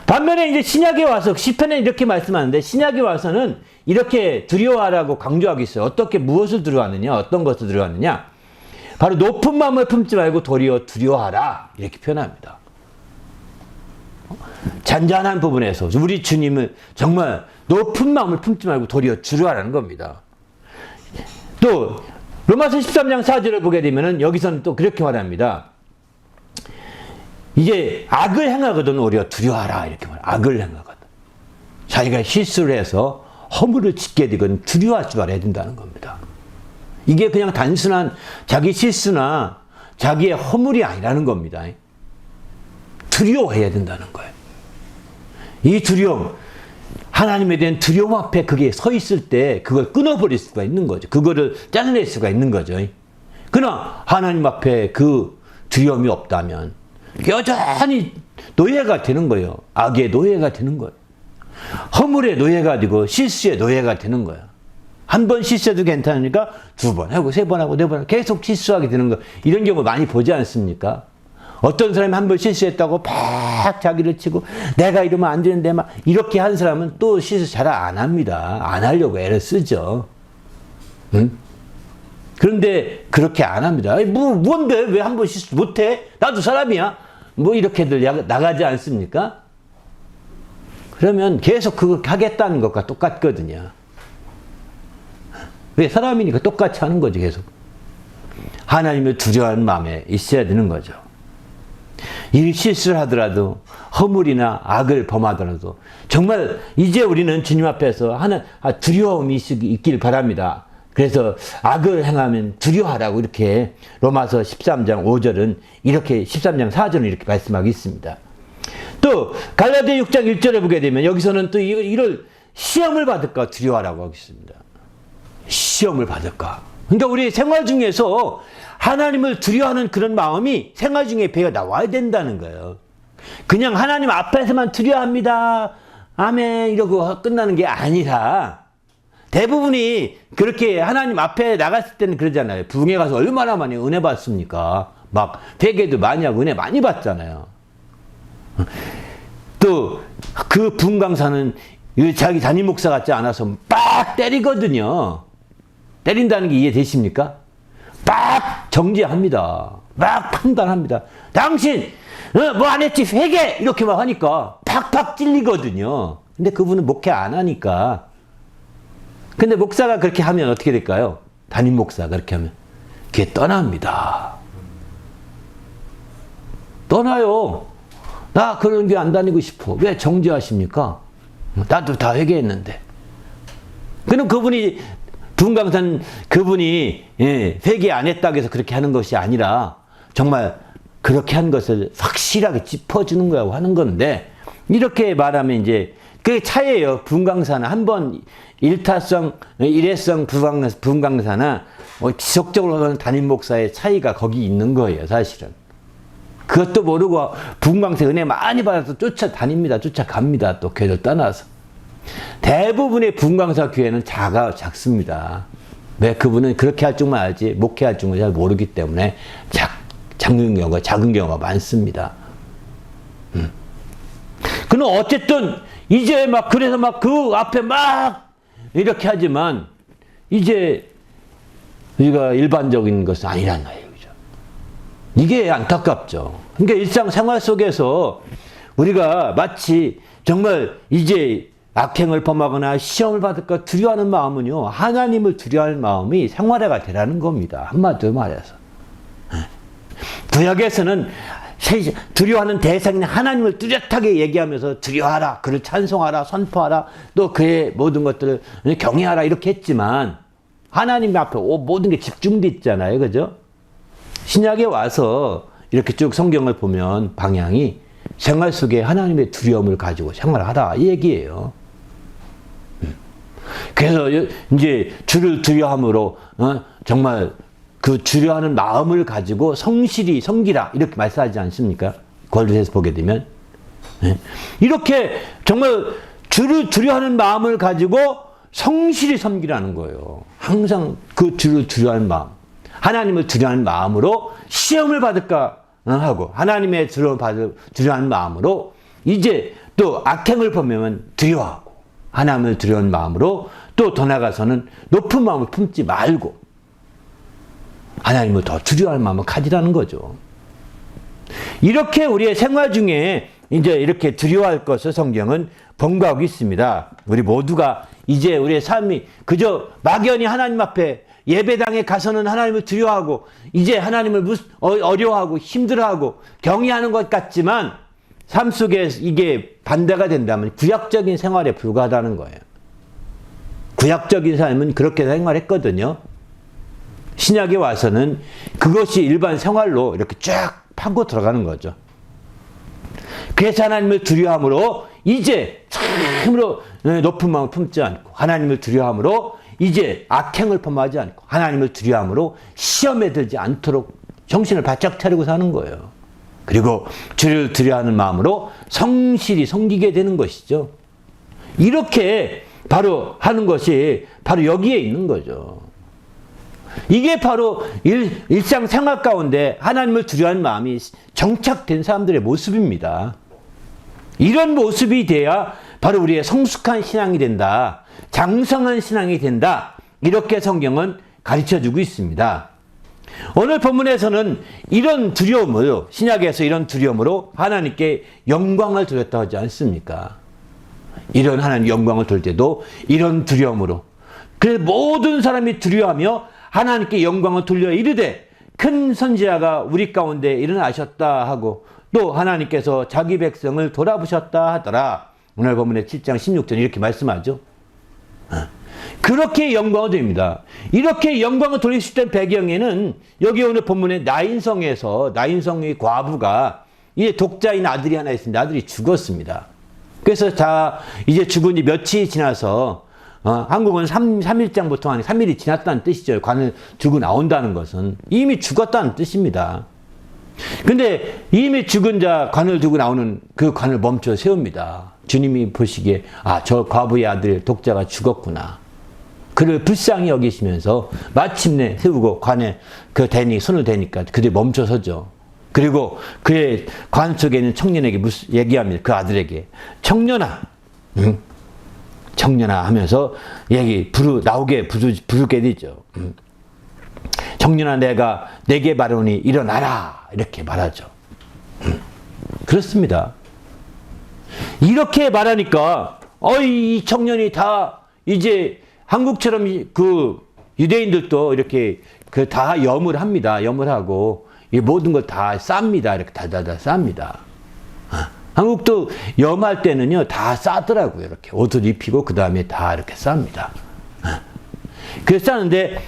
Speaker 2: 반면에 이제 신약에 와서 시편에 이렇게 말씀하는데, 신약에 와서는 이렇게 두려워하라고 강조하고 있어요. 어떻게 무엇을 두려워하느냐, 어떤 것을 두려워하느냐. 바로 높은 마음을 품지 말고 도리어 두려워하라, 이렇게 표현합니다. 잔잔한 부분에서 우리 주님을 정말 높은 마음을 품지 말고 도리어 두려워하라는 겁니다. 또 로마서 13장 4절을 보게 되면은 여기서는 또 그렇게 말합니다. 이제 악을 행하거든 오히려 두려워하라, 이렇게 말해요. 악을 행하거든. 자기가 실수를 해서 허물을 짓게 되거든 두려워할 줄 알아야 된다는 겁니다. 이게 그냥 단순한 자기 실수나 자기의 허물이 아니라는 겁니다. 두려워해야 된다는 거예요. 이 두려움, 하나님에 대한 두려움 앞에 그게 서 있을 때 그걸 끊어버릴 수가 있는 거죠. 그거를 짜내낼 수가 있는 거죠. 그러나 하나님 앞에 그 두려움이 없다면 여전히 노예가 되는 거예요. 악의 노예가 되는 거예요. 허물의 노예가 되고 실수의 노예가 되는 거예요. 한 번 실수해도 괜찮으니까 두 번 하고 세 번 하고 네 번 하고 계속 실수하게 되는 거, 이런 경우 많이 보지 않습니까? 어떤 사람이 한 번 실수했다고 팍 자기를 치고 내가 이러면 안 되는데 막 이렇게 한 사람은 또 실수 잘 안 합니다. 안 하려고 애를 쓰죠. 응? 그런데 그렇게 안 합니다. 뭔데 왜 한 번 실수 못해? 나도 사람이야. 뭐 이렇게들 나가지 않습니까? 그러면 계속 그걸 하겠다는 것과 똑같거든요. 왜? 사람이니까 똑같이 하는 거죠. 계속 하나님을 두려워하는 마음에 있어야 되는 거죠. 이 실수를 하더라도 허물이나 악을 범하더라도 정말 이제 우리는 주님 앞에서 두려움이 있길 바랍니다. 그래서 악을 행하면 두려워하라고 이렇게 로마서 13장 5절은 이렇게 13장 4절은 이렇게 말씀하고 있습니다. 또 갈라디아 6장 1절에 보게 되면 여기서는 또 이를 시험을 받을까 두려워하라고 하고 있습니다. 시험을 받을까. 그러니까 우리 생활 중에서 하나님을 두려워하는 그런 마음이 생활 중에 배어 나와야 된다는 거예요. 그냥 하나님 앞에서만 두려워합니다, 아멘 이러고 끝나는 게 아니라, 대부분이 그렇게 하나님 앞에 나갔을 때는 그러잖아요. 부흥회 가서 얼마나 많이 은혜 받습니까? 막 회개도 많이 하고 은혜 많이 받잖아요. 또 그 부흥 강사는 자기 담임 목사 같지 않아서 빡 때리거든요. 때린다는 게 이해되십니까? 막 정죄합니다. 막 판단합니다. 당신 뭐 안 했지 회개 이렇게 막 하니까 팍팍 찔리거든요. 근데 그분은 목회 안 하니까. 근데 목사가 그렇게 하면 어떻게 될까요? 담임 목사가 그렇게 하면 그게 떠납니다. 떠나요. 나 그런 게 안 다니고 싶어. 왜 정죄하십니까? 나도 다 회개했는데. 그럼 그분이 부흥강산 그분이 회개 안 했다고 해서 그렇게 하는 것이 아니라 정말 그렇게 한 것을 확실하게 짚어주는 거라고 하는 건데, 이렇게 말하면 이제 그게 차이예요. 부흥강사는 한번 일회성 부흥강사나 지속적으로 하는 담임 목사의 차이가 거기 있는 거예요, 사실은. 그것도 모르고 부흥강사 은혜 많이 받아서 쫓아다닙니다. 쫓아갑니다. 또 교회를 떠나서. 대부분의 부흥강사 교회는 작습니다. 왜? 그분은 그렇게 할 줄만 알지 목회할 줄은 잘 모르기 때문에 작은 경우가 많습니다. 그는 어쨌든 이제 막 그래서 막 그 앞에 막 이렇게 하지만 이제 우리가 일반적인 것은 아니란 말이에요. 그죠? 이게 안타깝죠. 그러니까 일상생활 속에서 우리가 마치 정말 이제 악행을 범하거나 시험을 받을까 두려워하는 마음은요, 하나님을 두려워하는 마음이 생활화가 되라는 겁니다. 한마디로 말해서. 구약에서는 두려워하는 대상인 하나님을 뚜렷하게 얘기하면서 두려워하라, 그를 찬송하라, 선포하라, 또 그의 모든 것들을 경외하라 이렇게 했지만 하나님 앞에 모든 게 집중돼 있잖아요. 그죠? 신약에 와서 이렇게 쭉 성경을 보면 방향이 생활 속에 하나님의 두려움을 가지고 생활하라 이 얘기예요. 그래서 이제 주를 두려움으로 정말 그 두려워하는 마음을 가지고 성실히 섬기라 이렇게 말씀하지 않습니까? 고린도서에서 보게 되면 이렇게 정말 주를 두려워하는 마음을 가지고 성실히 섬기라는 거예요. 항상 그 주를 두려워하는 마음, 하나님을 두려워하는 마음으로 시험을 받을까 하고 하나님의 두려워하는 마음으로 이제 또 악행을 범하면 두려워하고 하나님을 두려워하는 마음으로 또 더 나아가서는 높은 마음을 품지 말고 하나님을 더 두려워하는 마음을 가지라는 거죠. 이렇게 우리의 생활 중에 이제 이렇게 두려워할 것을 성경은 권고하고 있습니다. 우리 모두가 이제 우리의 삶이 그저 막연히 하나님 앞에 예배당에 가서는 하나님을 두려워하고 이제 하나님을 어려워하고 힘들어하고 경외하는 것 같지만 삶 속에 이게 반대가 된다면 구약적인 생활에 불과하다는 거예요. 구약적인 삶은 그렇게 생활했거든요. 신약에 와서는 그것이 일반 생활로 이렇게 쫙 파고 들어가는 거죠. 그래서 하나님을 두려워함으로 이제 참으로 높은 마음을 품지 않고 하나님을 두려워함으로 이제 악행을 범하지 않고 하나님을 두려워함으로 시험에 들지 않도록 정신을 바짝 차리고 사는 거예요. 그리고 주를 두려워하는 마음으로 성실히 섬기게 되는 것이죠. 이렇게 바로 하는 것이 바로 여기에 있는 거죠. 이게 바로 일상생활 가운데 하나님을 두려워하는 마음이 정착된 사람들의 모습입니다. 이런 모습이 돼야 바로 우리의 성숙한 신앙이 된다. 장성한 신앙이 된다. 이렇게 성경은 가르쳐주고 있습니다. 오늘 본문에서는 이런 두려움으로, 신약에서 이런 두려움으로 하나님께 영광을 돌렸다고 하지 않습니까? 이런 하나님 영광을 돌 때도 이런 두려움으로. 그래서 모든 사람이 두려워하며 하나님께 영광을 돌려 이르되 큰 선지자가 우리 가운데 일어나셨다 하고 또 하나님께서 자기 백성을 돌아보셨다 하더라. 오늘 본문의 7장 16절 이렇게 말씀하죠. 그렇게 영광을 돌립니다. 이렇게 영광을 돌릴 수 있던 배경에는 여기 오늘 본문의 나인성의 과부가 이제 독자인 아들이 하나 있습니다. 아들이 죽었습니다. 그래서 이제 죽은 지 며칠이 지나서 한국은 3일장부터 한 3일이 지났다는 뜻이죠. 관을 들고 나온다는 것은 이미 죽었다는 뜻입니다. 근데 이미 죽은 자 관을 들고 나오는 그 관을 멈춰 세웁니다. 주님이 보시기에 저 과부의 아들 독자가 죽었구나. 그를 불쌍히 여기시면서 마침내 세우고 관에 손을 대니까 그들이 멈춰서죠. 그리고 그의 관 속에 있는 청년에게 얘기합니다. 그 아들에게 청년아, 청년아 하면서 나오게 부르게 되죠. 청년아 내게 말하노니 일어나라 이렇게 말하죠. 그렇습니다. 이렇게 말하니까 이 청년이 다 이제 한국처럼 그 유대인들도 이렇게 그 다 염을 합니다. 염을 하고 이 모든 걸 다 쌉니다. 이렇게 다 쌉니다. 한국도 염할 때는요 다 싸더라고요. 이렇게 옷을 입히고 그 다음에 다 이렇게 쌉니다. 그래서 싸는데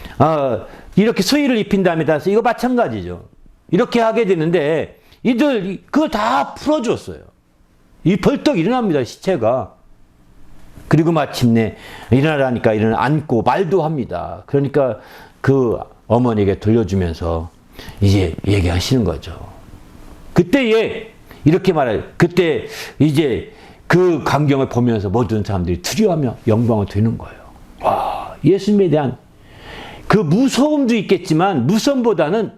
Speaker 2: 이렇게 수의를 입힌 다음에 다 이거 마찬가지죠. 이렇게 하게 되는데 이들 그걸 다 풀어줬어요. 이 벌떡 일어납니다. 시체가. 그리고 마침내 일어나라니까 안고 말도 합니다. 그러니까 그 어머니에게 돌려주면서 이제 얘기하시는 거죠. 그때에 이렇게 말해요. 그때 이제 그 광경을 보면서 모든 사람들이 두려워하며 영광을 드리는 거예요. 와, 예수님에 대한 그 무서움도 있겠지만 무서움보다는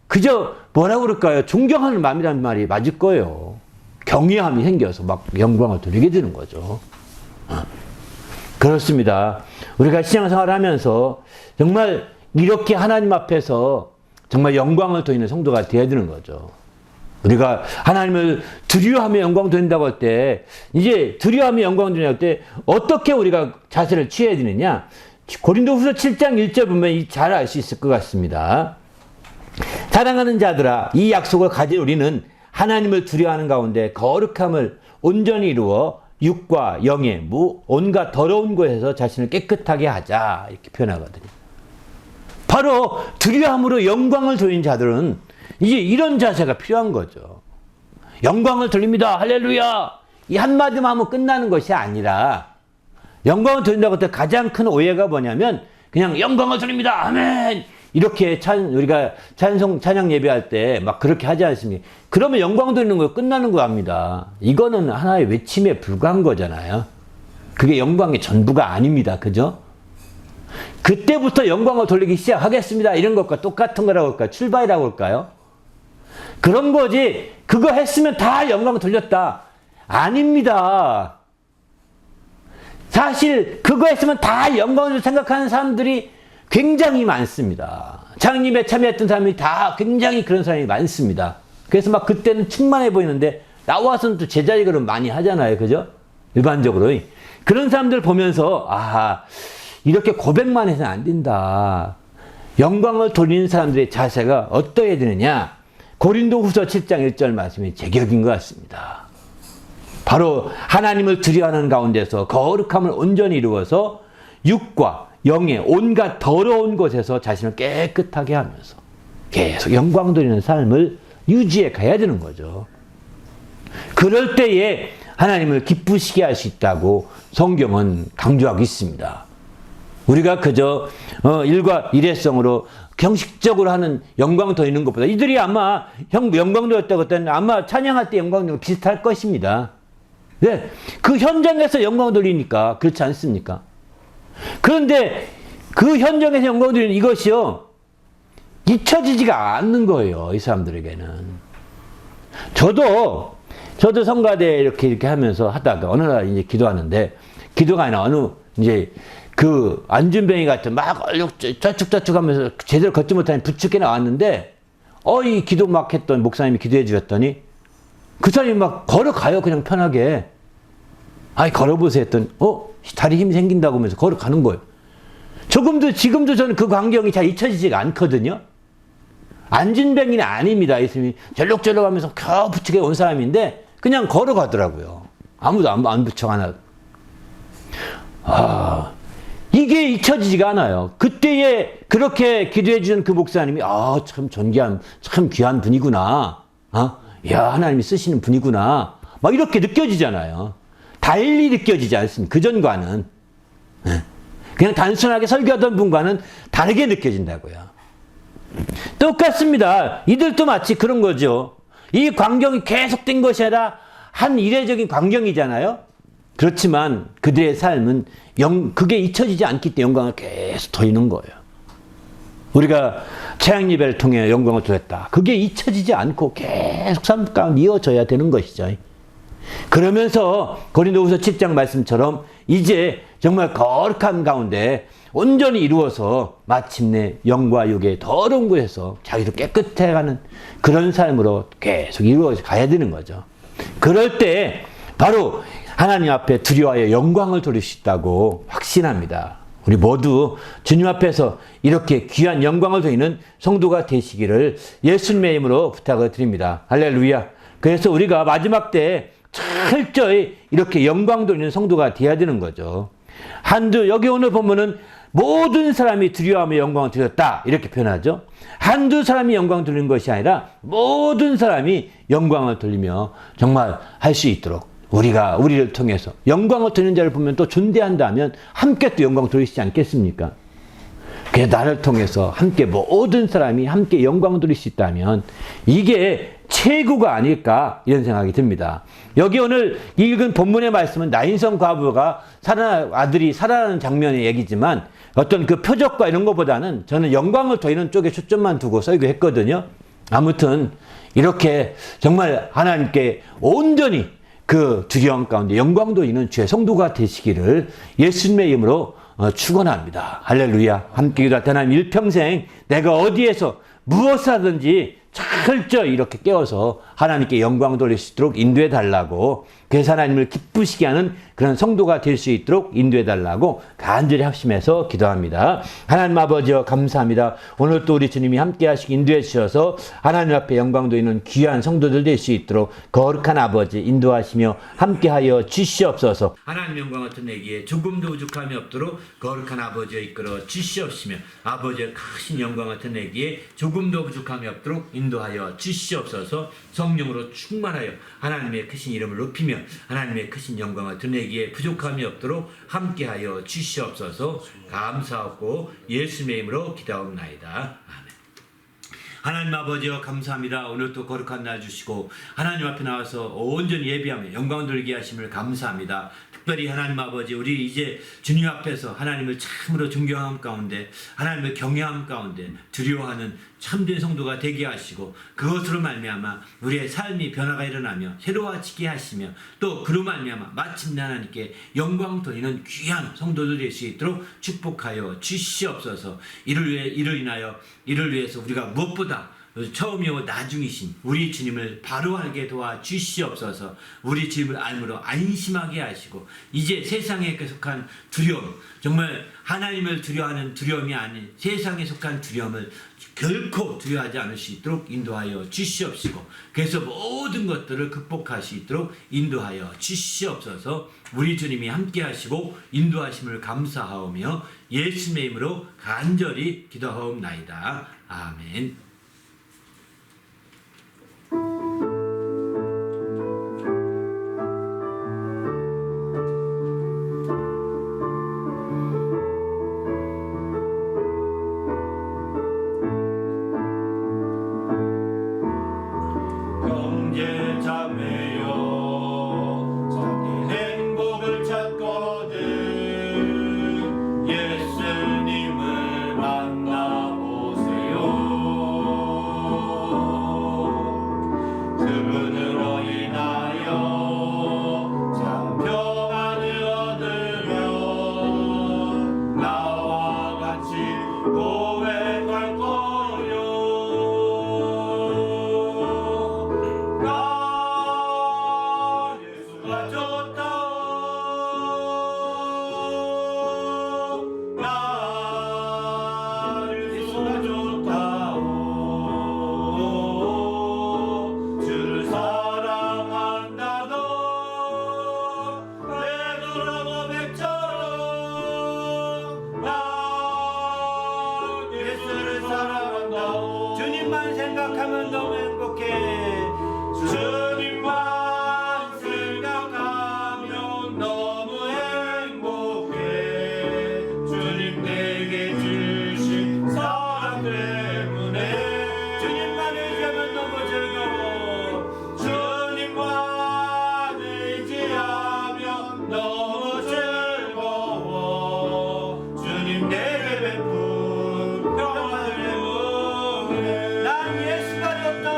Speaker 2: 그저 뭐라고 그럴까요? 존경하는 마음이라는 말이 맞을 거예요. 경외함이 생겨서 막 영광을 돌리게 되는 거죠. 그렇습니다. 우리가 신앙생활을 하면서 정말 이렇게 하나님 앞에서 정말 영광을 돌리는 성도가 되어야 되는 거죠. 우리가 하나님을 두려워하며 영광 돌린다고 할 때, 이제 두려워하며 영광 돌린다고 할 때 어떻게 우리가 자세를 취해야 되느냐? 고린도후서 7장 1절 보면 잘 알 수 있을 것 같습니다. 사랑하는 자들아, 이 약속을 가진 우리는 하나님을 두려워하는 가운데 거룩함을 온전히 이루어 육과 영의 온갖 더러운 것에서 자신을 깨끗하게 하자, 이렇게 표현하거든요. 바로 두려움으로 영광을 돌리는 자들은 이제 이런 자세가 필요한 거죠. 영광을 돌립니다. 할렐루야. 이 한마디만 하면 끝나는 것이 아니라 영광을 돌린다고 할 때 가장 큰 오해가 뭐냐면 그냥 영광을 돌립니다. 아멘. 이렇게 우리가 찬양 예배할 때 막 그렇게 하지 않습니까? 그러면 영광 돌리는 거 끝나는 거 압니다. 이거는 하나의 외침에 불과한 거잖아요. 그게 영광의 전부가 아닙니다. 그죠? 그때부터 영광을 돌리기 시작하겠습니다. 이런 것과 똑같은 거라고 할까요? 출발이라고 할까요? 그런 거지. 그거 했으면 다 영광을 돌렸다. 아닙니다. 사실 그거 했으면 다 영광을 생각하는 사람들이 굉장히 많습니다. 장님에 참여했던 사람이 다 굉장히 그런 사람이 많습니다. 그래서 막 그때는 충만해 보이는데 나와서는 또 제자리걸음 많이 하잖아요. 그죠? 일반적으로. 그런 사람들 보면서 이렇게 고백만 해서는 안 된다. 영광을 돌리는 사람들의 자세가 어떠해야 되느냐? 고린도후서 7장 1절 말씀이 제격인 것 같습니다. 바로 하나님을 두려워하는 가운데서 거룩함을 온전히 이루어서 육과 영의 온갖 더러운 것에서 자신을 깨끗하게 하면서 계속 영광 돌리는 삶을 유지해 가야 되는 거죠. 그럴 때에 하나님을 기쁘시게 할 수 있다고 성경은 강조하고 있습니다. 우리가 그저 일회성으로 형식적으로 하는 영광 돌리는 것보다 이들이 아마 영광 돌렸다고 했더니 아마 찬양할 때 영광 돌리는 거 비슷할 것입니다. 네, 그 현장에서 영광 돌리니까 그렇지 않습니까? 그런데 그 현장에서 영광 돌리는 이것이요 잊혀지지가 않는 거예요. 이 사람들에게는. 저도 성가대 이렇게 하면서 하다가 어느 날 이제 기도하는데 기도가 아니라 이제 그 안준뱅이 같은 막 쩌쭉쩌쭉 하면서 제대로 걷지 못하는 부축해 나왔는데 이 기도 막 했던 목사님이 기도해 주셨더니 그 사람이 막 걸어가요. 그냥 편하게. 걸어보세요 했더니 다리 힘이 생긴다고 하면서 걸어가는 거예요. 지금도 저는 그 광경이 잘 잊혀지지가 않거든요. 안진뱅이는 아닙니다. 예수님이 절룩절룩 하면서 겨우 부축해 온 사람인데 그냥 걸어가더라고요. 아무도 안 부축 안 하고. 이게 잊혀지지가 않아요. 그때에 그렇게 기도해 주는 그 목사님이 참 존귀한 참 귀한 분이구나. 하나님이 쓰시는 분이구나. 막 이렇게 느껴지잖아요. 달리 느껴지지 않습니다. 그전과는. 그냥 단순하게 설교하던 분과는 다르게 느껴진다고요. 똑같습니다. 이들도 마치 그런 거죠. 이 광경이 계속된 것이 아니라 한 이례적인 광경이잖아요. 그렇지만 그들의 삶은 그게 잊혀지지 않기 때문에 영광을 계속 돌리는 거예요. 우리가 찬양 예배를 통해 영광을 돌렸다. 그게 잊혀지지 않고 계속 삶 가운데 이어져야 되는 것이죠. 그러면서 고린도후서 7장 말씀처럼 이제 정말 거룩한 가운데 온전히 이루어서 마침내 영과 육의 더러운 곳에서 자기도 깨끗해가는 그런 삶으로 계속 이루어져 가야 되는 거죠. 그럴 때 바로 하나님 앞에 두려워하여 영광을 돌릴 수 있다고 확신합니다. 우리 모두 주님 앞에서 이렇게 귀한 영광을 돌리는 성도가 되시기를 예수님의 이름으로 부탁을 드립니다. 할렐루야. 그래서 우리가 마지막 때 철저히 이렇게 영광 돌리는 성도가 되어야 되는 거죠. 여기 오늘 보면은 모든 사람이 두려워하며 영광을 드렸다 이렇게 표현하죠. 한두 사람이 영광 돌리는 것이 아니라 모든 사람이 영광을 돌리며 정말 할 수 있도록 우리를 통해서 영광을 돌리는 자를 보면 또 존대한다면 함께 또 영광 돌리시지 않겠습니까? 그래서 나를 통해서 함께 모든 사람이 함께 영광 돌릴 수 있다면 이게 최고가 아닐까 이런 생각이 듭니다. 여기 오늘 읽은 본문의 말씀은 나인성 과부가 아들이 살아나는 장면의 얘기지만 어떤 그 표적과 이런 것보다는 저는 영광을 돌리는 쪽에 초점만 두고 설교했거든요. 아무튼 이렇게 정말 하나님께 온전히 그 두려움 가운데 영광 돌리는 주의 성도가 되시기를 예수님의 이름으로 축원합니다. 할렐루야. 함께 기도할 때 하나님 일평생 내가 어디에서 무엇을 하든지 철저히 이렇게 깨워서 하나님께 영광 돌릴 수 있도록 인도해 달라고, 그래서 하나님을 기쁘시게 하는 그런 성도가 될 수 있도록 인도해 달라고 간절히 합심해서 기도합니다. 하나님 아버지여 감사합니다. 오늘 또 우리 주님이 함께 하시고 인도해 주셔서 하나님 앞에 영광 돌리는 귀한 성도들 될 수 있도록 거룩한 아버지 인도하시며 함께하여 주시옵소서.
Speaker 1: 하나님 영광 같은 내기에 조금도 부족함이 없도록 거룩한 아버지여 이끌어 주시옵시며 아버지의 크신 영광 같은 내기에 조금도 부족함이 없도록 인도하여 주시옵소서. 성령으로 충만하여 하나님의 크신 이름을 높이며 하나님의 크신 영광을 드러내기에 부족함이 없도록 함께하여 주시옵소서. 감사하고 예수님의 이름으로 기도하옵나이다. 아멘. 하나님 아버지여 감사합니다. 오늘 또 거룩한 날 주시고 하나님 앞에 나와서 온전히 예배하며 영광 돌리게 하심을 감사합니다. 특별히 하나님 아버지, 우리 이제 주님 앞에서 하나님을 참으로 존경함 가운데, 하나님을 경외함 가운데 두려워하는 참된 성도가 되게 하시고, 그것으로 말미암아 우리의 삶이 변화가 일어나며 새로워지게 하시며, 또 그로 말미암아 마침내 하나님께 영광 돌리는 귀한 성도들 될 수 있도록 축복하여 주시옵소서. 이를 위해서 우리가 무엇보다 처음이요 나중이신 우리 주님을 바로 알게 도와 주시옵소서. 우리 주님을 알므로 안심하게 하시고, 이제 세상에 속한 두려움, 정말 하나님을 두려워하는 두려움이 아닌 세상에 속한 두려움을 결코 두려워하지 않을 수 있도록 인도하여 주시옵시고, 그래서 모든 것들을 극복할 수 있도록 인도하여 주시옵소서. 우리 주님이 함께 하시고 인도하심을 감사하오며 예수님의 이름으로 간절히 기도하옵나이다. 아멘. 주님만 생각하면 너무 행복해. 주님만 생각하면 너무 행복해. 주님 내게 주신 사랑 때문에 주님만 의지하면 너무 즐거워. 주님만 의지하면 너무 즐거워. 주님 내게 베푼 평화를 난 예수가 줬다.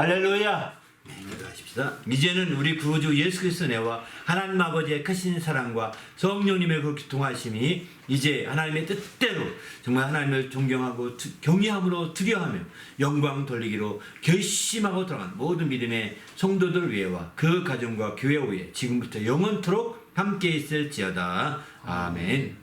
Speaker 1: 할렐루야. 네, 기도하십시다. 이제는 우리 구주 예수 그리스도 내와 하나님 아버지의 크신 사랑과 성령님의 그 교통하심이 이제 하나님의 뜻대로 정말 하나님을 존경하고 경외함으로 두려워하며 영광 돌리기로 결심하고 들어간 모든 믿음의 성도들 위에와 그 가정과 교회 위에 지금부터 영원토록 함께 있을지어다. 아멘.